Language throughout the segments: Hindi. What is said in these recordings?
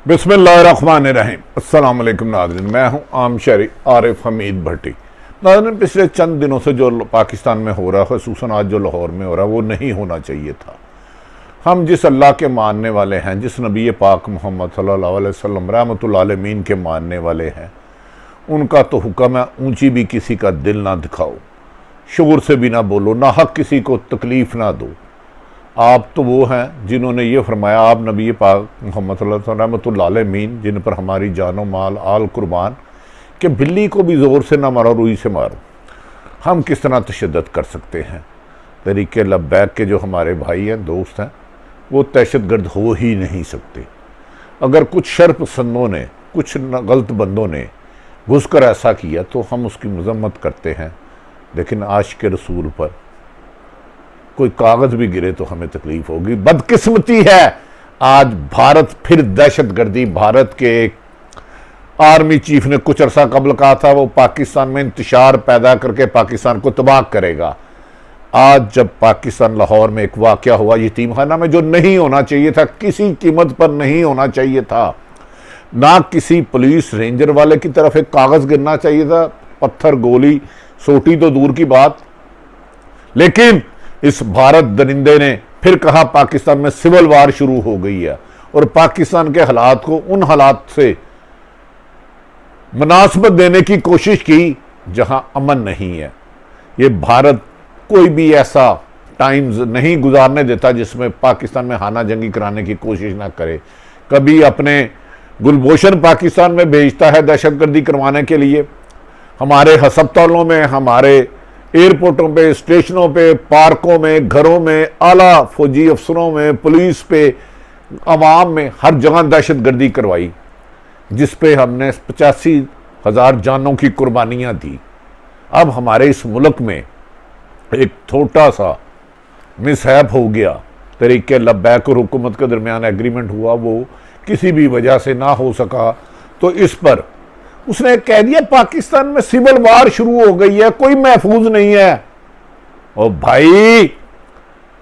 बिस्मिल्लाहिर्रहमानिर्रहीम। अस्सलाम वालेकुम नाज़रीन, मैं हूं आम शहरी आरिफ हमीद भट्टी। नाज़रीन, पिछले चंद दिनों से जो पाकिस्तान में हो रहा है, ख़ुसूसन आज जो लाहौर में हो रहा है, वो नहीं होना चाहिए था। हम जिस अल्लाह के मानने वाले हैं, जिस नबी पाक मोहम्मद सल्लल्लाहु अलैहि वसल्लम रहमतुल आलमीन के मानने वाले हैं, उनका तो हुक्म है ऊंची भी किसी का दिल ना दिखाओ, शोर से भी ना बोलो, ना हक किसी को तकलीफ़ ना दो। आप तो वो हैं जिन्होंने ये फरमाया, आप नबी पाक मोहम्मद सल्लल्लाहु अलैहि वसल्लम रहमतुल आलमीन, जिन पर हमारी जानो माल आल कुर्बान, कि बिल्ली को भी ज़ोर से ना मारो, रुई से मारो। हम किस तरह तशद्दुद कर सकते हैं? तरीके लब्बैक के जो हमारे भाई हैं, दोस्त हैं, वो दहशतगर्द हो ही नहीं सकते। अगर कुछ शर पसंदों ने, कुछ गलत बंदों ने घुसकर ऐसा किया तो हम उसकी मजम्मत करते हैं, लेकिन आशिक़ रसूल पर कोई कागज़ भी गिरे तो हमें तकलीफ होगी। बदकिस्मती है, आज भारत फिर दहशतगर्दी, भारत के एक आर्मी चीफ ने कुछ अरसा कबल कहा था वो पाकिस्तान में इंतशार पैदा करके पाकिस्तान को तबाह करेगा। आज जब पाकिस्तान लाहौर में एक वाक़या हुआ यतीम खाना में, जो नहीं होना चाहिए था, किसी कीमत पर नहीं होना चाहिए था, ना किसी पुलिस रेंजर वाले की तरफ एक कागज़ गिरना चाहिए था, पत्थर गोली सोटी तो दूर की बात, लेकिन इस भारत दरिंदे ने फिर कहा पाकिस्तान में सिविल वार शुरू हो गई है, और पाकिस्तान के हालात को उन हालात से मुनासबत देने की कोशिश की जहां अमन नहीं है। ये भारत कोई भी ऐसा टाइम्स नहीं गुजारने देता जिसमें पाकिस्तान में हाना जंगी कराने की कोशिश ना करे। कभी अपने गुलभूषण पाकिस्तान में भेजता है दहशतगर्दी करवाने के लिए, हमारे हस्पतालों में, हमारे एयरपोर्टों पे, स्टेशनों पे, पार्कों में, घरों में, आला फौजी अफसरों में, पुलिस पे, अवाम में, हर जगह दहशतगर्दी करवाई, जिस पे हमने 85,000 जानों की कुर्बानियाँ दी। अब हमारे इस मुल्क में एक छोटा सा मिसहैप हो गया, तरीके लब्बैक और हुकूमत के दरमियान एग्रीमेंट हुआ, वो किसी भी वजह से ना हो सका, तो इस पर उसने कह दिया पाकिस्तान में सिविल वार शुरू हो गई है, कोई महफूज नहीं है। और भाई,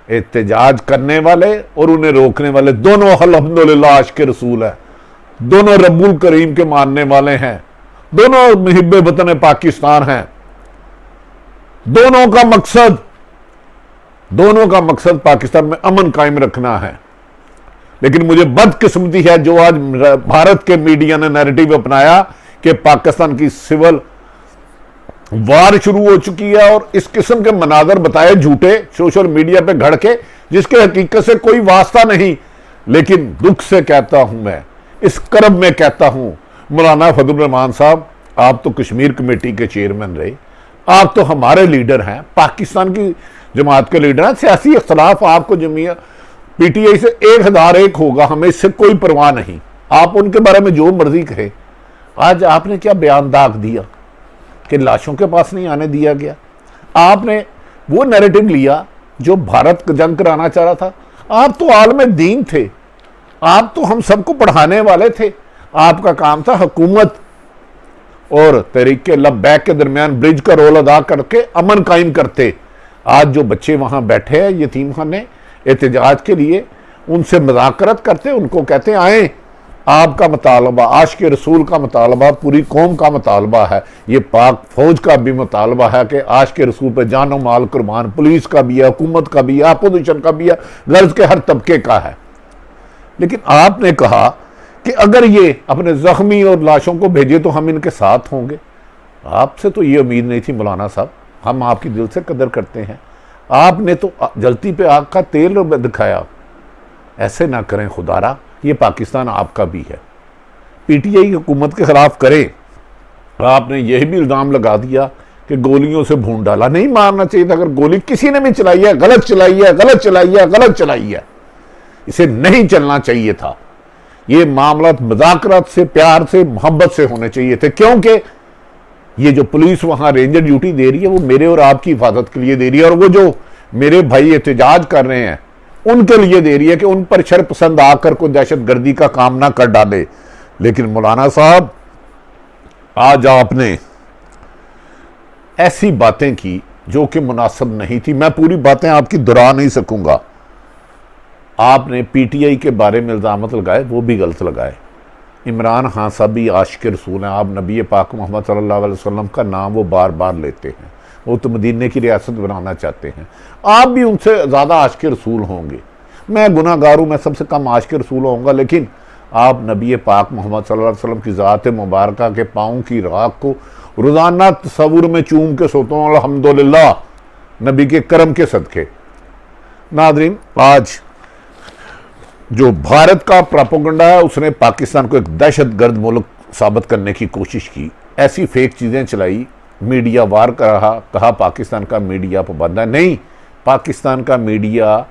एहतजाज करने वाले और उन्हें रोकने वाले दोनों अल्हम्दुलिल्लाह आशिक़ रसूल है, दोनों रब्बुल करीम के मानने वाले हैं, दोनों मुहिब्बे वतन पाकिस्तान हैं। दोनों का मकसद पाकिस्तान में अमन कायम रखना है। लेकिन मुझे बदकिस्मती है जो आज भारत के मीडिया ने नैरेटिव अपनाया कि पाकिस्तान की सिविल वार शुरू हो चुकी है, और इस किस्म के मनाजर बताए झूठे सोशल मीडिया पे घड़ के, जिसके हकीकत से कोई वास्ता नहीं। लेकिन दुख से कहता हूं, मैं इस करब में कहता हूं, मौलाना फजलुर रहमान साहब, आप तो कश्मीर कमेटी के चेयरमैन रहे, आप तो हमारे लीडर हैं, पाकिस्तान की जमात के लीडर हैं। सियासी इख्तलाफ आपको जमीयत PTI से 1001 होगा, हमें इससे कोई परवाह नहीं, आप उनके बारे में जो मर्जी कहे। आज आपने क्या बयान दाग दिया कि लाशों के पास नहीं आने दिया गया। आपने वो नैरेटिव लिया जो भारत जंग कराना चाह रहा था। आप तो आलम दीन थे, आप तो हम सबको पढ़ाने वाले थे, आपका काम था हुकूमत और तरीके लब्बैक के दरमियान ब्रिज का रोल अदा करके अमन कायम करते। आज जो बच्चे वहां बैठे हैं यतीम खाने एहतजाज के लिए, उनसे मुज़ाकरत करते, उनको कहते आए, आपका मुतालबा, आशिक़ रसूल का मुतालबा, पूरी कौम का मुतालबा है, ये पाक फौज का भी मुतालबा है कि आशिक़ रसूल पर जानो माल कुर्बान, पुलिस का भी है, हुकूमत का भी है, अपोजिशन का भी है, गर्ज के हर तबके का है। लेकिन आपने कहा कि अगर ये अपने जख्मी और लाशों को भेजे तो हम इनके साथ होंगे। आपसे तो ये उम्मीद नहीं थी मौलाना साहब, हम आपकी दिल से कदर करते हैं। आपने तो जलती पे आग का तेल दिखाया। ऐसे ना करें खुदारा, ये पाकिस्तान आपका भी है। PTI हुकूमत के खिलाफ करे, आपने यह भी इल्ज़ाम लगा दिया कि गोलियों से भून डाला। नहीं मारना चाहिए था, अगर गोली किसी ने भी चलाई है, गलत चलाई है, गलत चलाई है, गलत चलाई है, इसे नहीं चलना चाहिए था। ये मामला मुज़ाकरात से, प्यार से, मोहब्बत से होने चाहिए थे, क्योंकि ये जो पुलिस वहां रेंजर ड्यूटी दे रही है वो मेरे और आपकी हिफाजत के लिए दे रही है, और वो जो मेरे भाई एहतजाज कर रहे हैं उनके लिए दे रही है कि उन पर शर पसंद आकर कोई दहशतगर्दी का काम ना कर डाले। लेकिन मौलाना साहब, आज आपने ऐसी बातें की जो कि मुनासिब नहीं थी। मैं पूरी बातें आपकी दोहरा नहीं सकूंगा। आपने PTI के बारे में इल्जामत लगाए, वो भी गलत लगाए। इमरान खान साहब भी आशिक रसूल हैं। आप नबी पाक मोहम्मद सल्लल्लाहु अलैहि वसल्लम का नाम वो बार बार लेते हैं, वो तो मदीने की रियासत बनाना चाहते हैं। आप भी उनसे ज़्यादा आशिक रसूल होंगे। मैं गुनाहगार हूँ, मैं सबसे कम आशिक रसूल होऊंगा, लेकिन आप नबी पाक मोहम्मद सल्लल्लाहु अलैहि वसल्लम की ज़ात मुबारक के पाँव की राख को रोज़ाना तसव्वुर में चूम के सोता हूँ, अल्हम्दुलिल्लाह, नबी के करम के सदके। नाज़रीन, आज जो भारत का प्रोपेगेंडा है, उसने पाकिस्तान को एक दहशतगर्द मुल्क साबित करने की कोशिश की। ऐसी फेक चीज़ें चलाई, मीडिया वार कहा पाकिस्तान का मीडिया पाबंद है। नहीं, पाकिस्तान का मीडिया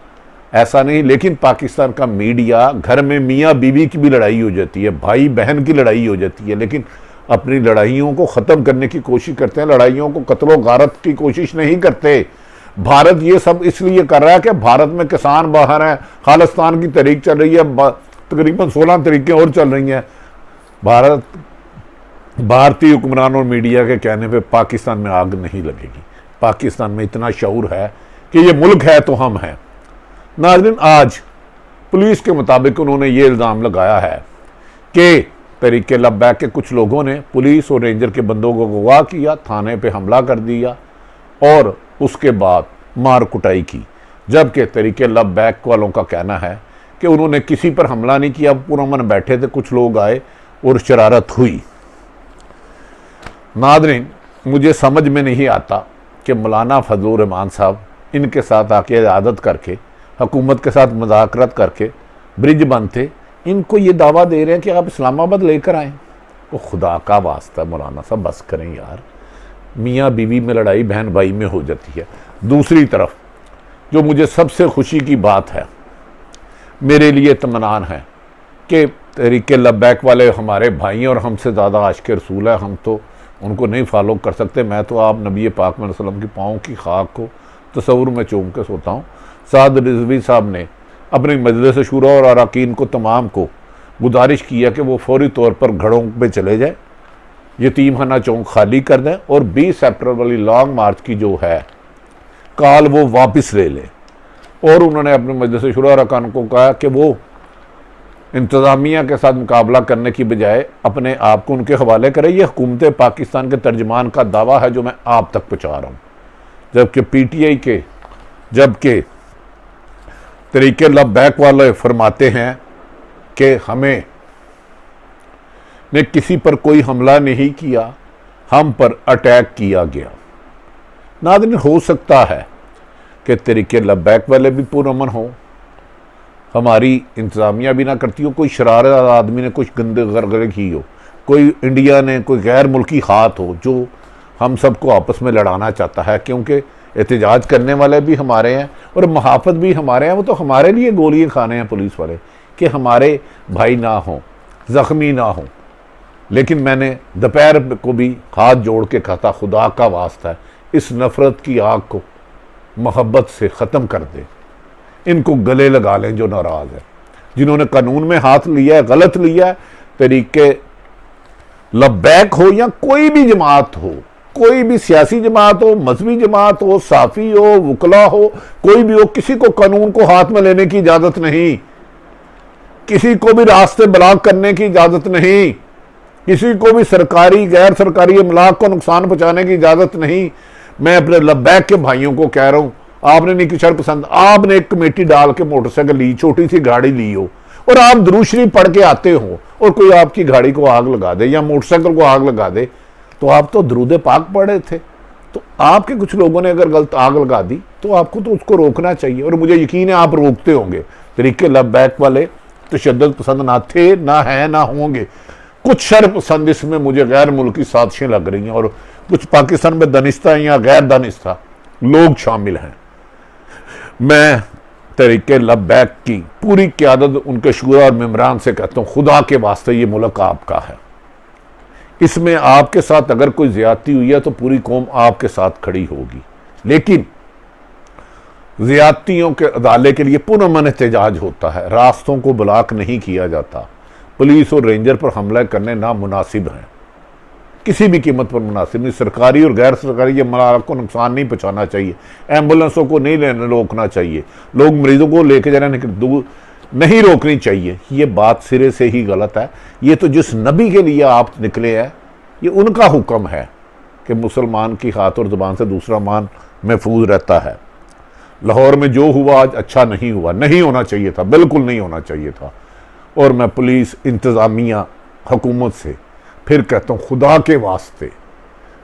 ऐसा नहीं, लेकिन पाकिस्तान का मीडिया, घर में मियाँ बीवी की भी लड़ाई हो जाती है, भाई बहन की लड़ाई हो जाती है, लेकिन अपनी लड़ाइयों को ख़त्म करने की कोशिश करते हैं, लड़ाइयों को कत्लो गारत की कोशिश नहीं करते। भारत ये सब इसलिए कर रहा है कि भारत में किसान बाहर हैं, खालिस्तान की तहरीक चल रही है, तकरीबन 16 तरीकें और चल रही हैं। भारतीय हुक्मरान और मीडिया के कहने पे पाकिस्तान में आग नहीं लगेगी। पाकिस्तान में इतना शऊर है कि ये मुल्क है तो हम हैं। नाज़रीन, आज पुलिस के मुताबिक उन्होंने ये इल्ज़ाम लगाया है कि तहरीक लब्बैक के कुछ लोगों ने पुलिस और रेंजर के बंदों को अगवा किया, थाने पे हमला कर दिया और उसके बाद मार कुटाई की। जबकि तहरीक लब्बैक वालों का कहना है कि उन्होंने किसी पर हमला नहीं किया, पुरअमन बैठे थे, कुछ लोग आए और शरारत हुई। नाज़रीन, मुझे समझ में नहीं आता कि मौलाना फजलुर रहमान साहब इनके साथ आके आदत करके, हुकूमत के साथ मुज़ाकरत करके ब्रिज बनते, इनको ये दावा दे रहे हैं कि आप इस्लामाबाद लेकर आएँ। वो खुदा का वास्ता मौलाना साहब बस करें यार, मियाँ बीवी में लड़ाई बहन भाई में हो जाती है। दूसरी तरफ जो मुझे सबसे खुशी की बात है, मेरे लिए इत्मीनान है कि तहरीक लब्बैक वाले हमारे भाई हैं और हमसे ज़्यादा आशिक रसूल है, हम तो उनको नहीं फॉलो कर सकते। मैं तो आप नबी पाक सल्लल्लाहु अलैहि वसल्लम की पाँव की खाक को तसव्वुर में चूम के सोता हूँ। साद रिजवी साहब ने अपनी मजलिस शूरा और अरकान को तमाम को गुजारिश किया कि वो फौरी तौर पर घरों पे चले जाए, यतीम खाना चौक खाली कर दें और 20 अप्रैल वाली लॉन्ग मार्च की जो है काल वो वापस ले लें। और उन्होंने अपने मजलिस शूरा और अरकान को कहा कि वो इंतज़ामिया के साथ मुकाबला करने की बजाय अपने आप को उनके हवाले करें। ये हुकूमत पाकिस्तान के तर्जमान का दावा है जो मैं आप तक पहुँचा रहा हूँ। जबकि PTI के तहरीक लब्बैक वाले फरमाते हैं कि हमें ने किसी पर कोई हमला नहीं किया, हम पर अटैक किया गया। नाज़रीन, हो सकता है कि तहरीक लब्बैक वाले भी पुरअमन हो, हमारी इंतज़ामिया भी ना करती हो, कोई शरारत आदमी ने कुछ गंदे गरगरे की हो, कोई इंडिया ने कोई गैर मुल्की हाथ हो जो हम सबको आपस में लड़ाना चाहता है, क्योंकि एहतजाज करने वाले भी हमारे हैं और मुहाफ़त भी हमारे हैं। वो तो हमारे लिए गोलियां खाने हैं पुलिस वाले कि हमारे भाई ना हों, ज़ख्मी ना हों। लेकिन मैंने दोपहर को भी हाथ जोड़ के कहा था, खुदा का वास्ता है, इस नफ़रत की आग को मोहब्बत से ख़त्म कर दे, इनको गले लगा लें जो नाराज़ है, जिन्होंने कानून में हाथ लिया है, गलत लिया है। तरीके लब्बैक हो या कोई भी जमात हो, कोई भी सियासी जमात हो, मजहबी जमात हो, साफ़ी हो, वकला हो, कोई भी हो, किसी को कानून को हाथ में लेने की इजाज़त नहीं, किसी को भी रास्ते ब्लॉक करने की इजाज़त नहीं, किसी को भी सरकारी गैर सरकारी अमलाक को नुकसान पहुँचाने की इजाज़त नहीं। मैं अपने लब्बैक के भाइयों को कह रहा हूँ, आपने नहीं किसी पसंद, आपने एक कमेटी डाल के मोटरसाइकिल ली, छोटी सी गाड़ी ली हो और आप दुरूद शरीफ पढ़ के आते हो और कोई आपकी गाड़ी को आग लगा दे या मोटरसाइकिल को आग लगा दे, तो आप तो दरूद पाक पढ़े थे, तो आपके कुछ लोगों ने अगर गलत आग लगा दी तो आपको तो उसको रोकना चाहिए। और मुझे यकीन है आप रोकते होंगे। तरीके लब्बैक वाले तशद्दुद पसंद ना थे, ना हैं, ना होंगे। कुछ शर पसंद इसमें मुझे गैर मुल्की साजिशें लग रही हैं और कुछ पाकिस्तान में दानिस्ता या गैर दानिस्ता लोग शामिल हैं। मैं तहरीके लब्बैक की पूरी क़यादत, उनके शूरा और मेम्बरान से कहता हूँ, खुदा के वास्ते ये मुल्क आपका है, इसमें आपके साथ अगर कोई ज़्यादती हुई है तो पूरी कौम आपके साथ खड़ी होगी। लेकिन ज़्यादतियों के अदाले के लिए पुरअमन एहतजाज होता है, रास्तों को ब्लॉक नहीं किया जाता। पुलिस और रेंजर पर हमला करने नामुनासिब हैं, किसी भी कीमत पर मुनासिब नहीं। सरकारी और गैर सरकारी अमलाक को नुकसान नहीं पहुँचाना चाहिए, एम्बुलेंसों को नहीं लेने रोकना चाहिए, लोग मरीजों को लेके जाना नहीं। नहीं रोकनी चाहिए। ये बात सिरे से ही गलत है। ये तो जिस नबी के लिए आप निकले हैं, ये उनका हुक्म है कि मुसलमान की हाथ और ज़ुबान से दूसरा मान महफूज रहता है। लाहौर में जो हुआ आज अच्छा नहीं हुआ, नहीं होना चाहिए था, बिल्कुल नहीं होना चाहिए था। और मैं पुलिस, इंतज़ामिया, हुकूमत से फिर कहता हूँ, खुदा के वास्ते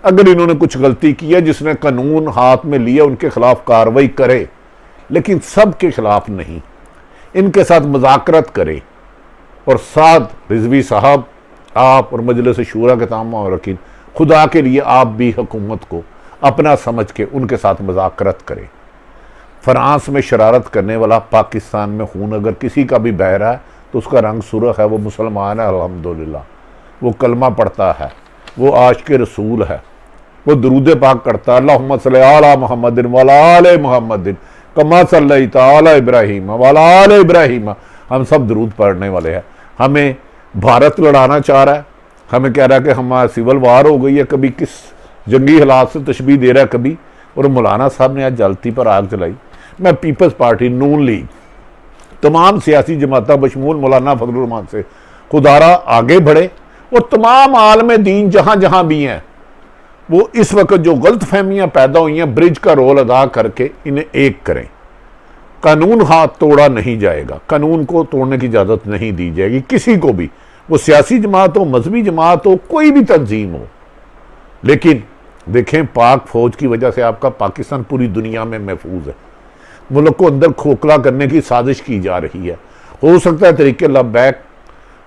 अगर इन्होंने कुछ गलती की है, जिसने कानून हाथ में लिया उनके खिलाफ कार्रवाई करे, लेकिन सब के खिलाफ नहीं, इनके साथ मुज़ाकरत करे। और साथ रिजवी साहब, आप और मजलिस शूरा के तमाम अरकान, खुदा के लिए आप भी हुकूमत को अपना समझ के उनके साथ मुज़ाकरत करें। फ्रांस में शरारत करने वाला पाकिस्तान में खून अगर किसी का भी बह रहा है तो उसका रंग सुर्ख है, वो मुसलमान है अल्हम्दुलिल्लाह, वो कलमा पढ़ता है, वो आशिक रसूल है, वो दुरूद पाक करता है, अल्लाहुम्मा सल्ली अला मुहम्मदिन व अला आले मुहम्मदिन कमा सल्लैता अला इब्राहीम व अला आले इब्राहीम। हम सब दुरूद पढ़ने वाले हैं। हमें भारत लड़ाना चाह रहा है, हमें कह रहा है कि हमारा सिविल वार हो गई है, कभी किस जंगी हालात से तशबीह दे रहा है कभी। और मौलाना साहब ने आज जलती पर आग जलाई। मैं पीपल्स पार्टी, नून लीग, तमाम सियासी जमाता बशमूल मौलाना फजलुर रहमान से खुदारा आगे बढ़े और तमाम आलम दीन जहाँ जहाँ भी हैं, वो इस वक्त जो गलत फहमियाँ पैदा हुई हैं, ब्रिज का रोल अदा करके इन्हें एक करें। कानून हाथ तोड़ा नहीं जाएगा, कानून को तोड़ने की इजाज़त नहीं दी जाएगी किसी को भी, वो सियासी जमात हो, मजहबी जमात हो, कोई भी तंजीम हो। लेकिन देखें, पाक फौज की वजह से आपका पाकिस्तान पूरी दुनिया में महफूज है। मुल्क को अंदर खोखला करने की साजिश की जा रही है। हो सकता है तरीके लबैक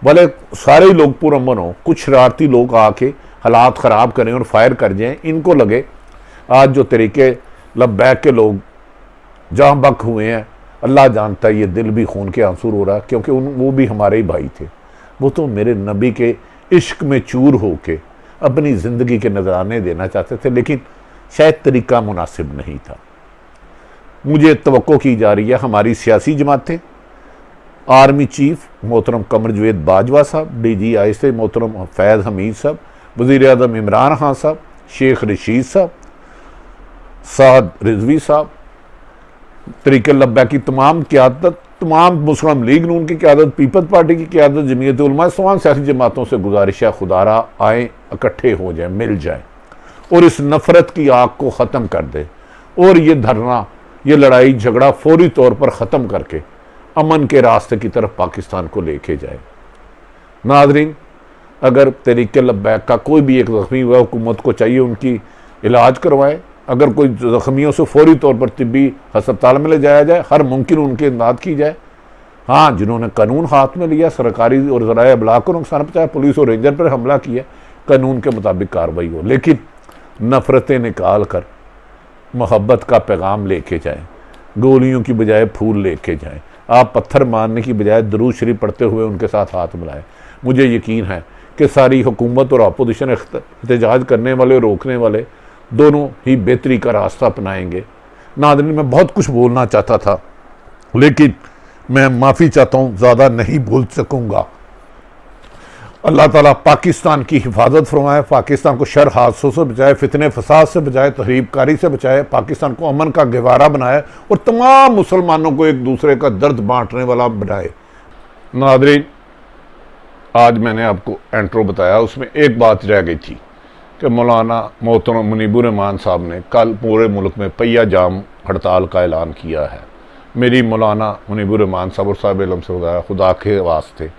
वाले सारे लोग पुरअमन हों, कुछ शरारती लोग आके हालात ख़राब करें और फायर कर जाएं। इनको लगे आज जो तरीके लबैक के लोग जहाँ बक हुए हैं, अल्लाह जानता है ये दिल भी खून के आंसू रो रहा, क्योंकि वो भी हमारे ही भाई थे। वो तो मेरे नबी के इश्क में चूर होके अपनी ज़िंदगी के नजराने देना चाहते थे, लेकिन शायद तरीका मुनासिब नहीं था। मुझे तवक्को की जा रही है हमारी सियासी जमातें, आर्मी चीफ मोहतरम कमर जवेद बाजवा साहब, DGI से मोहतरम फैज़ हमीद साहब, वज़ीर आज़म इमरान खान साहब, शेख रशीद साहब, साद रिजवी साहब, तरीके लब्बैक की तमाम क़यादत, तमाम मुस्लिम लीग नून की क़यादत, पीपल्स पार्टी की क़यादत, जमीयत उलमा, तमाम सियासी जमातों से गुजारिश है, खुदारा आए, इकट्ठे हो जाए, मिल जाए और इस नफ़रत की आग को ख़त्म कर दे और ये धरना, ये लड़ाई झगड़ा फौरी तौर पर ख़त्म करके अमन के रास्ते की तरफ पाकिस्तान को लेके जाए। नाज़रीन, अगर तरीके लब्बैक का कोई भी एक ज़ख्मी हुआ, हुकूमत को चाहिए उनकी इलाज करवाए। अगर कोई ज़ख्मियों से फौरी तौर पर तिब्बी हस्पताल में ले जाया जाए, हर मुमकिन उनकी इमदाद की जाए। हाँ, जिन्होंने कानून हाथ में लिया, सरकारी और ज़राए अबलाग को नुकसान पहुँचाया, पुलिस और रेंजर पर हमला किया, कानून के मुताबिक कार्रवाई हो, लेकिन नफ़रतें निकाल कर मोहब्बत का पैगाम लेके जाएँ, गोलियों की बजाय फूल लेके जाएँ। आप पत्थर मारने की बजाय दरूद शरीफ पढ़ते हुए उनके साथ हाथ मिलाएं। मुझे यकीन है कि सारी हुकूमत और अपोजिशन, एहतजाज करने वाले और रोकने वाले, दोनों ही बेहतरी का रास्ता अपनाएंगे। नाज़रीन, मैं बहुत कुछ बोलना चाहता था, लेकिन मैं माफ़ी चाहता हूँ, ज़्यादा नहीं बोल सकूँगा। अल्लाह ताला पाकिस्तान की हिफाजत फरमाए, पाकिस्तान को शर हादसों से बचाए, फितने फसाद से बचाए, तहरीबकारी से बचाए, पाकिस्तान को अमन का गहवारा बनाए और तमाम मुसलमानों को एक दूसरे का दर्द बांटने वाला बनाए। नाज़रीन, आज मैंने आपको एंट्रो बताया, उसमें एक बात रह गई थी कि मौलाना मोहतरम मुनीबुर रहमान साहब ने कल पूरे मुल्क में पहिया जाम हड़ताल का ऐलान किया है। मेरी मौलाना मुनीबुर रहमान साहब और साहिब इल्म से बताया, खुदा के वास्ते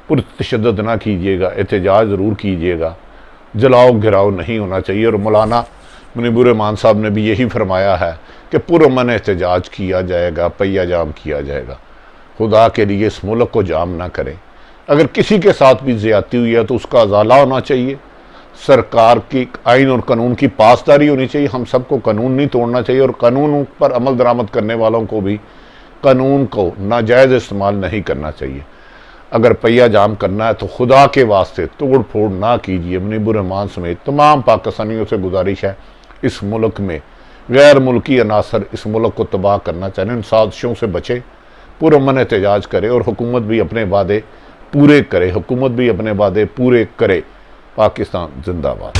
पुरतशद्दद ना कीजिएगा, एहतजाज ज़रूर कीजिएगा, जलाओ गिराओ नहीं होना चाहिए। और मौलाना मुनीबुर रहमान साहब ने भी यही फरमाया है कि पुरअमन एहतजाज किया जाएगा, पहिया जाम किया जाएगा। खुदा के लिए इस मुल्क को जाम ना करें। अगर किसी के साथ भी ज़्यादती हुई है तो उसका अजाला होना चाहिए। सरकार की आइन और कानून की पासदारी होनी चाहिए। हम सबको कानून नहीं तोड़ना चाहिए और कानून पर अमल दरामद करने वालों को भी कानून को नाजायज़ इस्तेमाल नहीं करना चाहिए। अगर पहिया जाम करना है तो खुदा के वास्ते तोड़ फोड़ ना कीजिए। मुनीबुर रहमान समेत तमाम पाकिस्तानियों से गुजारिश है, इस मुल्क में गैर मुल्की अनासर इस मुल्क को तबाह करना चाहें, इन साजिशों से बचें, पुरअमन एहतजाज करें और हुकूमत भी अपने वादे पूरे करे, हुकूमत भी अपने वादे पूरे करे। पाकिस्तान जिंदाबाद।